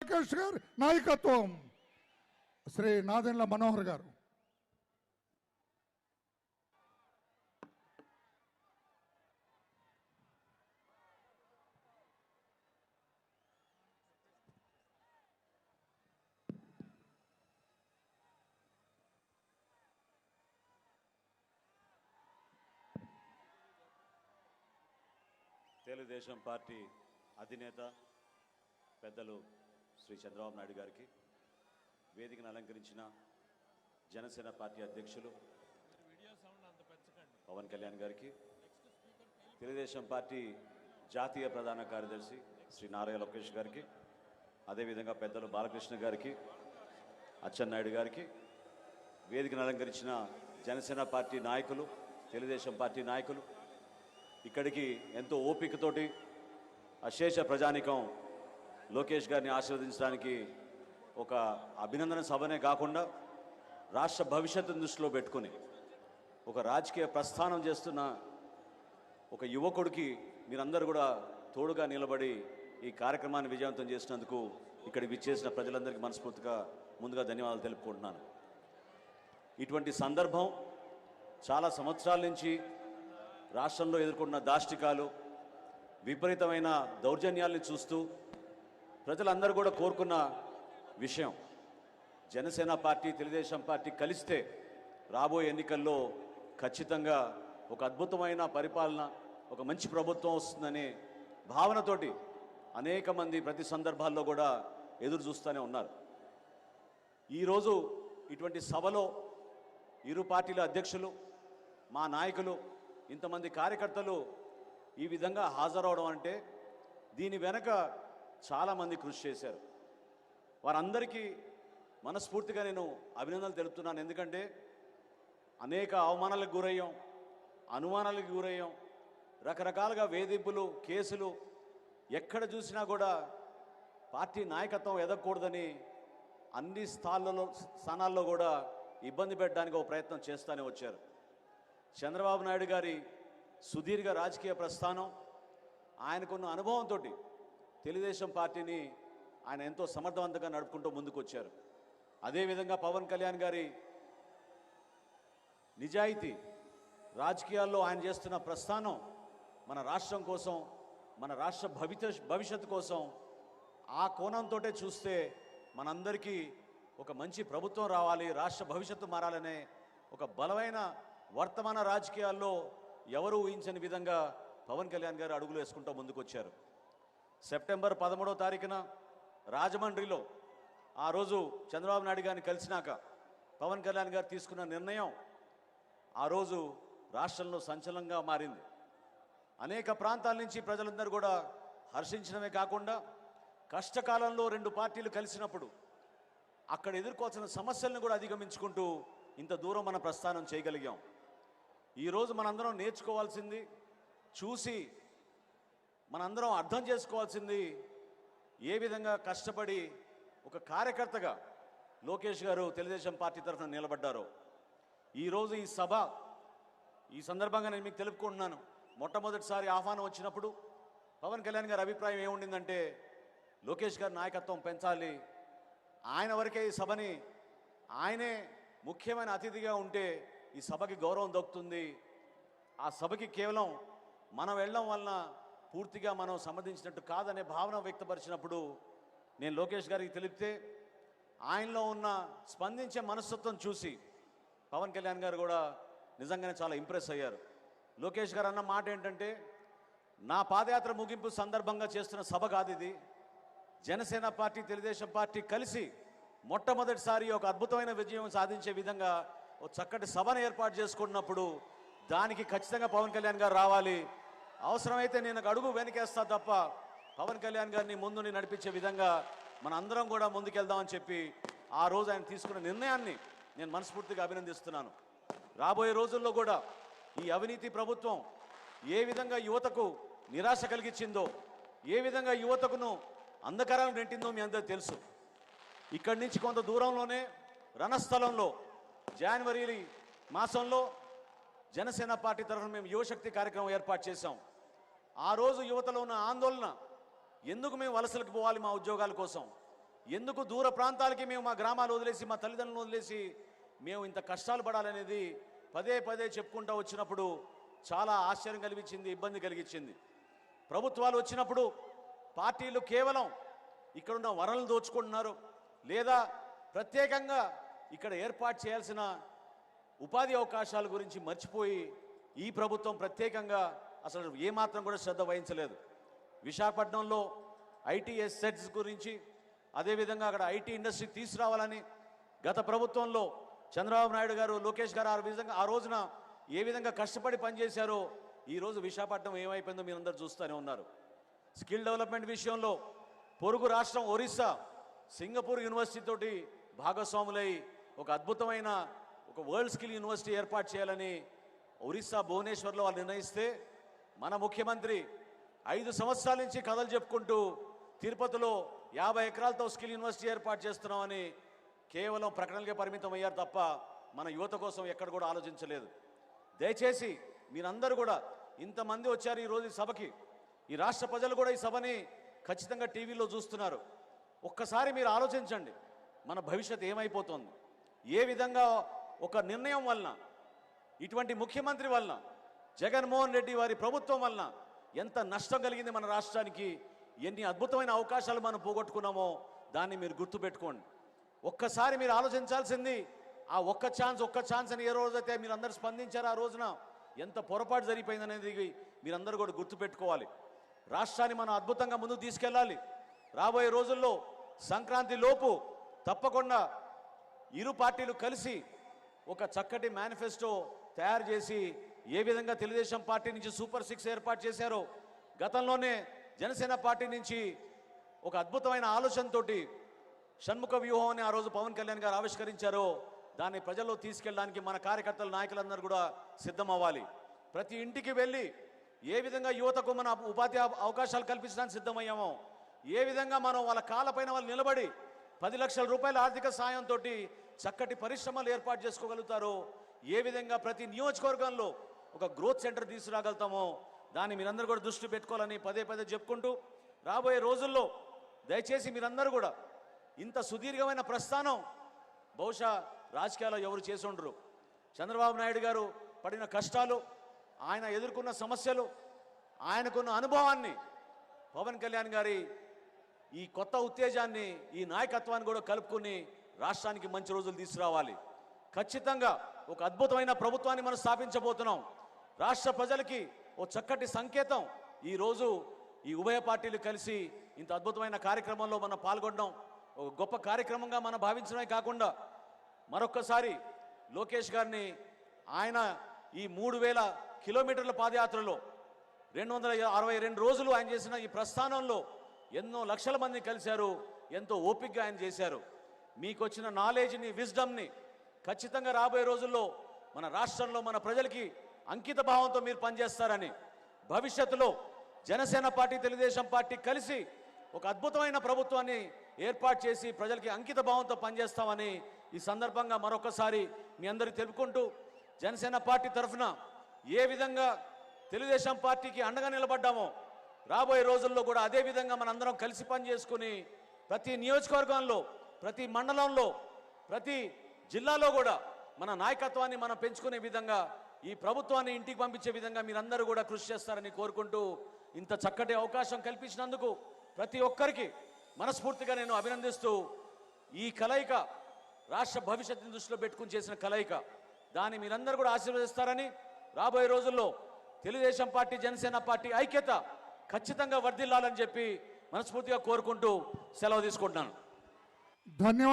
లోకేష్ గారి నాయకత్వం, శ్రీ నాదెండ్ల మనోహర్ గారు. తెలుగుదేశం పార్టీ అధినేత పెద్దలు శ్రీ చంద్రబాబు నాయుడు గారికి, వేదికను అలంకరించిన జనసేన పార్టీ అధ్యక్షులు పవన్ కళ్యాణ్ గారికి, తెలుగుదేశం పార్టీ జాతీయ ప్రధాన కార్యదర్శి శ్రీ నారా లోకేష్ గారికి, అదేవిధంగా పెద్దలు బాలకృష్ణ గారికి, అచ్చెన్నాయుడు గారికి, వేదికను అలంకరించిన జనసేన పార్టీ నాయకులు, తెలుగుదేశం పార్టీ నాయకులు, ఇక్కడికి ఎంతో ఓపికతోటి అశేష ప్రజానికం లోకేష్ గారిని ఆశీర్వదించడానికి ఒక అభినందన సభనే కాకుండా రాష్ట్ర భవిష్యత్తును దృష్టిలో పెట్టుకుని ఒక రాజకీయ ప్రస్థానం చేస్తున్న ఒక యువకుడికి మీరందరూ కూడా తోడుగా నిలబడి ఈ కార్యక్రమాన్ని విజయవంతం చేసినందుకు ఇక్కడికి విచ్చేసిన ప్రజలందరికీ మనస్ఫూర్తిగా ముందుగా ధన్యవాదాలు తెలుపుకుంటున్నాను. ఇటువంటి సందర్భం చాలా సంవత్సరాల నుంచి రాష్ట్రంలో ఎదుర్కొన్న దాష్టికాలు, విపరీతమైన దౌర్జన్యాల్ని చూస్తూ ప్రజలందరూ కూడా కోరుకున్న విషయం. జనసేన పార్టీ, తెలుగుదేశం పార్టీ కలిస్తే రాబోయే ఎన్నికల్లో ఖచ్చితంగా ఒక అద్భుతమైన పరిపాలన, ఒక మంచి ప్రభుత్వం వస్తుందనే భావనతోటి అనేక మంది ప్రతి సందర్భాల్లో కూడా ఎదురు చూస్తూనే ఉన్నారు. ఈరోజు ఇటువంటి సభలో ఇరు పార్టీల అధ్యక్షులు, మా నాయకులు, ఇంతమంది కార్యకర్తలు ఈ విధంగా హాజరవడం అంటే దీని వెనక చాలామంది కృషి చేశారు. వారందరికీ మనస్ఫూర్తిగా నేను అభినందనలు తెలుపుతున్నాను. ఎందుకంటే అనేక అవమానాలకు గురయ్యాం, అనుమానాలకు గురయ్యాం, రకరకాలుగా వేధింపులు, కేసులు, ఎక్కడ చూసినా కూడా పార్టీ నాయకత్వం ఎదగకూడదని అన్ని స్థానాల్లో కూడా ఇబ్బంది పెట్టడానికి ఒక ప్రయత్నం చేస్తూనే వచ్చారు. చంద్రబాబు నాయుడు గారి సుదీర్ఘ రాజకీయ ప్రస్థానం, ఆయనకున్న అనుభవంతో తెలుగుదేశం పార్టీని ఆయన ఎంతో సమర్థవంతంగా నడుపుకుంటూ ముందుకు వచ్చారు. అదేవిధంగా పవన్ కళ్యాణ్ గారి నిజాయితీ, రాజకీయాల్లో ఆయన చేస్తున్న ప్రస్థానం మన రాష్ట్రం కోసం, మన రాష్ట్ర భవిష్యత్తు కోసం, ఆ కోణంతో చూస్తే మనందరికీ ఒక మంచి ప్రభుత్వం రావాలి, రాష్ట్ర భవిష్యత్తు మారాలనే ఒక బలమైన వర్తమాన రాజకీయాల్లో ఎవరు ఊహించని విధంగా పవన్ కళ్యాణ్ గారు అడుగులు వేసుకుంటూ ముందుకు వచ్చారు. సెప్టెంబర్ 13వ తారీఖున రాజమండ్రిలో ఆ రోజు చంద్రబాబు నాయుడు గారిని కలిసినాక పవన్ కళ్యాణ్ గారు తీసుకున్న నిర్ణయం ఆ రోజు రాష్ట్రంలో సంచలనంగా మారింది. అనేక ప్రాంతాల నుంచి ప్రజలందరూ కూడా హర్షించడమే కాకుండా కష్టకాలంలో రెండు పార్టీలు కలిసినప్పుడు అక్కడ ఎదుర్కోవాల్సిన సమస్యలను కూడా అధిగమించుకుంటూ ఇంత దూరం మన ప్రస్థానం చేయగలిగాం. ఈరోజు మనందరం నేర్చుకోవాల్సింది, చూసి మనందరం అర్థం చేసుకోవాల్సింది, ఏ విధంగా కష్టపడి ఒక కార్యకర్తగా లోకేష్ గారు తెలుగుదేశం పార్టీ తరఫున నిలబడ్డారో. ఈరోజు ఈ సభ, ఈ సందర్భంగా నేను మీకు తెలుపుకుంటున్నాను. మొట్టమొదటిసారి ఆహ్వానం వచ్చినప్పుడు పవన్ కళ్యాణ్ గారి అభిప్రాయం ఏముండిందంటే లోకేష్ గారి నాయకత్వం పెంచాలి, ఆయన వరకే ఈ సభని, ఆయనే ముఖ్యమైన అతిథిగా ఉంటే ఈ సభకి గౌరవం దక్కుతుంది, ఆ సభకి కేవలం మనం వెళ్ళడం వలన పూర్తిగా మనం సంబంధించినట్టు కాదనే భావన వ్యక్తపరిచినప్పుడు నేను లోకేష్ గారికి తెలిపితే ఆయనలో ఉన్న స్పందించే మనస్తత్వం చూసి పవన్ కళ్యాణ్ గారు కూడా నిజంగానే చాలా ఇంప్రెస్ అయ్యారు. లోకేష్ గారు అన్న మాట ఏంటంటే, నా పాదయాత్ర ముగింపు సందర్భంగా చేస్తున్న సభ కాదు ఇది, జనసేన పార్టీ, తెలుగుదేశం పార్టీ కలిసి మొట్టమొదటిసారి ఒక అద్భుతమైన విజయం సాధించే విధంగా ఒక చక్కటి సభను ఏర్పాటు చేసుకున్నప్పుడు దానికి ఖచ్చితంగా పవన్ కళ్యాణ్ గారు రావాలి, అవసరమైతే నేను ఒక అడుగు వెనకేస్తా తప్ప పవన్ కళ్యాణ్ గారిని ముందుని నడిపించే విధంగా మన అందరం కూడా ముందుకెళ్దామని చెప్పి ఆ రోజు ఆయన తీసుకున్న నిర్ణయాన్ని నేను మనస్ఫూర్తిగా అభినందిస్తున్నాను. రాబోయే రోజుల్లో కూడా ఈ అవినీతి ప్రభుత్వం ఏ విధంగా యువతకు నిరాశ కలిగించిందో, ఏ విధంగా యువతకును అంధకారాలను నెట్టిందో మీ అందరికీ తెలుసు. ఇక్కడి నుంచి కొంత దూరంలోనే రణస్థలంలో జనవరి మాసంలో జనసేన పార్టీ తరఫున మేము యువశక్తి కార్యక్రమం ఏర్పాటు చేశాం. ఆ రోజు యువతలో ఉన్న ఆందోళన, ఎందుకు మేము వలసలకు పోవాలి మా ఉద్యోగాల కోసం, ఎందుకు దూర ప్రాంతాలకి మేము మా గ్రామాలు వదిలేసి మా తల్లిదండ్రులను వదిలేసి మేము ఇంత కష్టాలు పడాలనేది పదే పదే చెప్పుకుంటూ వచ్చినప్పుడు చాలా ఆశ్చర్యం కలిగించింది, ఇబ్బంది కలిగించింది. ప్రభుత్వాలు వచ్చినప్పుడు పార్టీలు కేవలం ఇక్కడున్న వనరులను దోచుకుంటున్నారు, లేదా ప్రత్యేకంగా ఇక్కడ ఏర్పాటు చేయాల్సిన ఉపాధి అవకాశాల గురించి మర్చిపోయి ఈ ప్రభుత్వం ప్రత్యేకంగా అసలు ఏమాత్రం కూడా శ్రద్ధ వహించలేదు. విశాఖపట్నంలో ఐటీ సెట్స్ గురించి, అదేవిధంగా అక్కడ ఐటీ ఇండస్ట్రీ తీసుకురావాలని గత ప్రభుత్వంలో చంద్రబాబు నాయుడు గారు, లోకేష్ గారు ఆ రోజున ఏ విధంగా కష్టపడి పనిచేశారో ఈరోజు విశాఖపట్నం ఏమైపోయిందో మీరందరూ చూస్తూనే ఉన్నారు. స్కిల్ డెవలప్మెంట్ విషయంలో పొరుగు రాష్ట్రం ఒరిస్సా సింగపూర్ యూనివర్సిటీ తోటి భాగస్వాములై ఒక అద్భుతమైన ఒక వరల్డ్ స్కిల్ యూనివర్సిటీ ఏర్పాటు చేయాలని ఒరిస్సా భువనేశ్వర్లో వాళ్ళు నిర్ణయిస్తే మన ముఖ్యమంత్రి 5 సంవత్సరాల నుంచి కథలు చెప్పుకుంటూ తిరుపతిలో 50 ఎకరాలతో స్కిల్ యూనివర్సిటీ ఏర్పాటు చేస్తున్నామని కేవలం ప్రకటనలకే పరిమితం అయ్యారు తప్ప మన యువత కోసం ఎక్కడ కూడా ఆలోచించలేదు. దయచేసి మీరందరూ కూడా ఇంతమంది వచ్చారు ఈరోజు ఈ సభకి, ఈ రాష్ట్ర ప్రజలు కూడా ఈ సభని ఖచ్చితంగా టీవీలో చూస్తున్నారు. ఒక్కసారి మీరు ఆలోచించండి, మన భవిష్యత్ ఏమైపోతుంది, ఏ విధంగా ఒక నిర్ణయం వలన, ఇటువంటి ముఖ్యమంత్రి వలన, జగన్మోహన్ రెడ్డి వారి ప్రభుత్వం వలన ఎంత నష్టం కలిగింది మన రాష్ట్రానికి, ఎన్ని అద్భుతమైన అవకాశాలు మనం పోగొట్టుకున్నామో దాన్ని మీరు గుర్తుపెట్టుకోండి. ఒక్కసారి మీరు ఆలోచించాల్సింది ఆ ఒక్క ఛాన్స్ అని ఏ రోజైతే మీరు అందరూ స్పందించారో ఆ రోజున ఎంత పొరపాటు జరిగిపోయిందనేది మీరందరూ కూడా గుర్తుపెట్టుకోవాలి. రాష్ట్రాన్ని మనం అద్భుతంగా ముందుకు తీసుకెళ్ళాలి. రాబోయే రోజుల్లో సంక్రాంతి లోపు తప్పకుండా ఇరు పార్టీలు కలిసి ఒక చక్కటి మేనిఫెస్టో తయారు చేసి ఏ విధంగా తెలుగుదేశం పార్టీ నుంచి సూపర్ 6 ఏర్పాటు చేశారో, గతంలోనే జనసేన పార్టీ నుంచి ఒక అద్భుతమైన ఆలోచనతోటి షణ్ముఖ వ్యూహం అని ఆ రోజు పవన్ కళ్యాణ్ గారు ఆవిష్కరించారో దాన్ని ప్రజల్లో తీసుకెళ్ళడానికి మన కార్యకర్తలు, నాయకులందరూ కూడా సిద్ధం అవ్వాలి. ప్రతి ఇంటికి వెళ్ళి ఏ విధంగా యువతకు మన ఉపాధి అవకాశాలు కల్పించడానికి సిద్ధమయ్యామో, ఏ విధంగా మనం వాళ్ళ కాళ్ళపైన వాళ్ళు నిలబడి 10 లక్షల రూపాయల ఆర్థిక సాయంతో చక్కటి పరిశ్రమలు ఏర్పాటు చేసుకోగలుగుతారో, ఏ విధంగా ప్రతి నియోజకవర్గంలో ఒక గ్రోత్ సెంటర్ తీసుకురాగలుగుతామో దాన్ని మీరందరూ కూడా దృష్టి పెట్టుకోవాలని పదే పదే చెప్పుకుంటూ, రాబోయే రోజుల్లో దయచేసి మీరందరూ కూడా ఇంత సుదీర్ఘమైన ప్రస్థానం బహుశా రాజకీయాల్లో ఎవరు చేసి ఉండరు. చంద్రబాబు నాయుడు గారు పడిన కష్టాలు, ఆయన ఎదుర్కొన్న సమస్యలు, ఆయనకున్న అనుభవాన్ని పవన్ కళ్యాణ్ గారి ఈ కొత్త ఉత్తేజాన్ని, ఈ నాయకత్వాన్ని కూడా కలుపుకుని రాష్ట్రానికి మంచి రోజులు తీసుకురావాలి. ఖచ్చితంగా ఒక అద్భుతమైన ప్రభుత్వాన్ని మనం స్థాపించబోతున్నాం. రాష్ట్ర ప్రజలకి ఓ చక్కటి సంకేతం ఈరోజు ఈ ఉభయ పార్టీలు కలిసి ఇంత అద్భుతమైన కార్యక్రమంలో మనం పాల్గొనడం ఒక గొప్ప కార్యక్రమంగా మనం భావించడమే కాకుండా, మరొక్కసారి లోకేష్ గారిని ఆయన ఈ 3000 కిలోమీటర్ల పాదయాత్రలో 262 రోజులు ఆయన చేసిన ఈ ప్రస్థానంలో ఎన్నో లక్షల మంది కలిశారు, ఎంతో ఓపికగా ఆయన చేశారు. మీకు వచ్చిన నాలెడ్జ్ని, విజ్డమ్ని ఖచ్చితంగా రాబోయే రోజుల్లో మన రాష్ట్రంలో మన ప్రజలకి అంకిత భావంతో మీరు పనిచేస్తారని, భవిష్యత్తులో జనసేన పార్టీ, తెలుగుదేశం పార్టీ కలిసి ఒక అద్భుతమైన ప్రభుత్వాన్ని ఏర్పాటు చేసి ప్రజలకి అంకిత భావంతో పనిచేస్తామని ఈ సందర్భంగా మరొకసారి మీ అందరికీ తెలుపుకుంటూ, జనసేన పార్టీ తరఫున ఏ విధంగా తెలుగుదేశం పార్టీకి అండగా నిలబడ్డామో రాబోయే రోజుల్లో కూడా అదే విధంగా మనందరం కలిసి పనిచేసుకుని ప్రతి నియోజకవర్గంలో, ప్రతి మండలంలో, ప్రతి జిల్లాలో కూడా మన నాయకత్వాన్ని మనం పెంచుకునే విధంగా, ఈ ప్రభుత్వాన్ని ఇంటికి పంపించే విధంగా మీరందరూ కూడా కృషి చేస్తారని కోరుకుంటూ, ఇంత చక్కటి అవకాశం కల్పించినందుకు ప్రతి ఒక్కరికి మనస్ఫూర్తిగా నేను అభినందిస్తూ, ఈ కలయిక రాష్ట్ర భవిష్యత్తుని దృష్టిలో పెట్టుకుని చేసిన కలయిక, దాన్ని మీరందరూ కూడా ఆశీర్వదిస్తారని, రాబోయే రోజుల్లో తెలుగుదేశం పార్టీ, జనసేన పార్టీ ఐక్యత ఖచ్చితంగా వర్ధిల్లాలని చెప్పి మనస్ఫూర్తిగా కోరుకుంటూ సెలవు తీసుకుంటున్నాను. ధన్యవాదాలు.